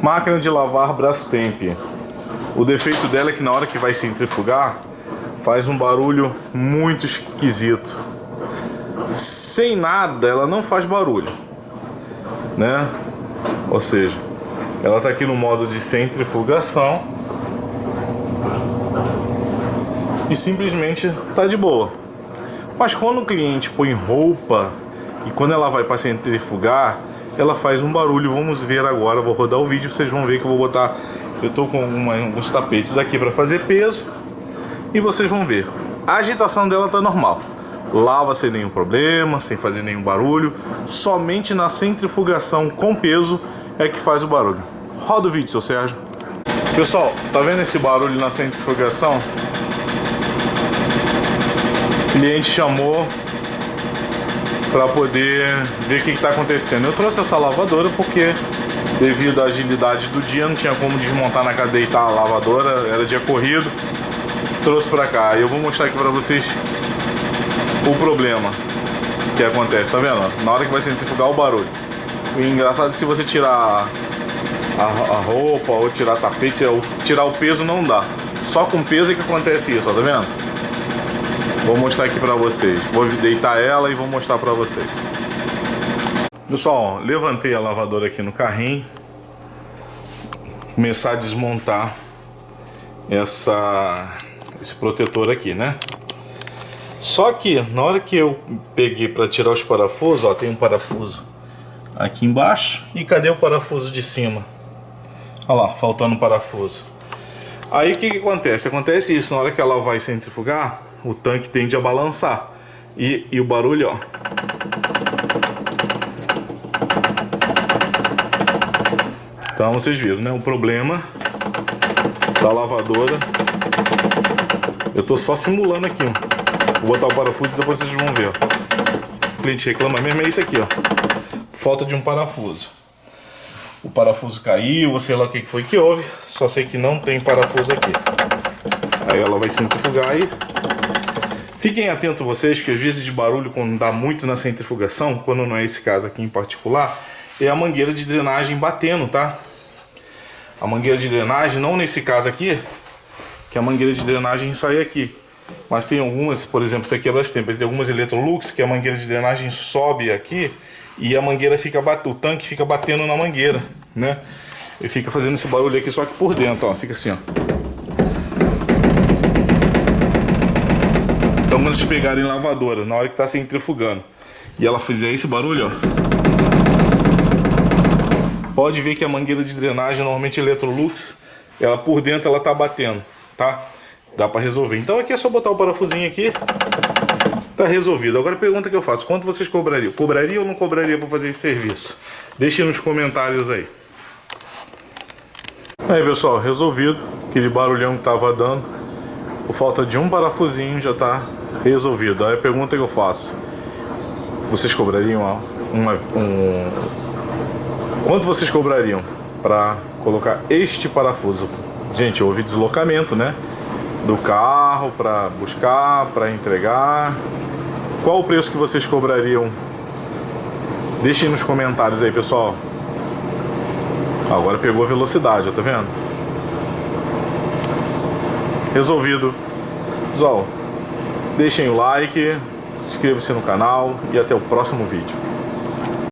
Máquina de lavar Brastemp. O defeito dela é que na hora que vai centrifugar, faz um barulho muito esquisito. Sem nada, ela não faz barulho, né? Ou seja, ela está aqui no modo de centrifugação e simplesmente está de boa. Mas quando o cliente põe roupa e quando ela vai para centrifugar, ela faz um barulho. Vamos ver agora, vou rodar o vídeo, vocês vão ver que eu vou botar. Eu tô com alguns tapetes aqui para fazer peso e vocês vão ver. A agitação dela tá normal. Lava sem nenhum problema, sem fazer nenhum barulho. Somente na centrifugação com peso é que faz o barulho. Roda o vídeo, seu Sérgio. Pessoal, tá vendo esse barulho na centrifugação? O cliente chamou para poder ver o que está acontecendo. Eu trouxe essa lavadora porque devido à agilidade do dia não tinha como desmontar na cadeia a lavadora, era dia corrido. Trouxe para cá e eu vou mostrar aqui para vocês o problema que acontece, tá vendo? Na hora que vai centrifugar o barulho. O engraçado é que se você tirar a roupa ou tirar tapete, ou tirar o peso não dá. Só com peso é que acontece isso, ó, tá vendo? Vou mostrar aqui pra vocês. Vou deitar ela e vou mostrar pra vocês. Pessoal, ó, levantei a lavadora aqui no carrinho. Começar a desmontar esse protetor aqui, né? Só que na hora que eu peguei pra tirar os parafusos, ó, tem um parafuso aqui embaixo. E cadê o parafuso de cima? Olha lá, faltando um parafuso. Aí o que acontece? Acontece isso, na hora que ela vai centrifugar, o tanque tende a balançar. E o barulho, ó. Então vocês viram, né? O problema da lavadora. Eu tô só simulando aqui, ó. Vou botar o parafuso e depois vocês vão ver, ó. O cliente reclama mesmo, é isso aqui, ó. Falta de um parafuso. O parafuso caiu, ou sei lá o que foi que houve. Só sei que não tem parafuso aqui. Aí ela vai centrifugar e... Fiquem atentos vocês, que às vezes de barulho, quando dá muito na centrifugação, quando não é esse caso aqui em particular, é a mangueira de drenagem batendo, tá? A mangueira de drenagem, não nesse caso aqui, que a mangueira de drenagem sai aqui. Mas tem algumas, por exemplo, isso aqui é Brastemp, tem algumas Electrolux que a mangueira de drenagem sobe aqui e a mangueira fica batendo, o tanque fica batendo na mangueira, né? E fica fazendo esse barulho aqui só que por dentro, ó, fica assim, ó. Então quando vocês pegarem lavadora, na hora que está centrifugando, e ela fizer esse barulho, ó, pode ver que a mangueira de drenagem, normalmente Electrolux, ela por dentro ela tá batendo, tá? Dá para resolver. Então aqui é só botar o parafusinho aqui, tá resolvido. Agora a pergunta que eu faço, quanto vocês cobrariam? Cobraria ou não cobraria para fazer esse serviço? Deixem nos comentários aí. Aí pessoal, resolvido. Aquele barulhão que tava dando, por falta de um parafusinho já tá resolvido. Aí a pergunta que eu faço, vocês cobrariam quanto vocês cobrariam para colocar este parafuso? Gente, houve deslocamento, né? Do carro para buscar, para entregar. Qual o preço que vocês cobrariam? Deixem nos comentários aí, pessoal. Agora pegou a velocidade, ó, tá vendo? Resolvido. Pessoal, deixem o like, inscrevam-se no canal e até o próximo vídeo.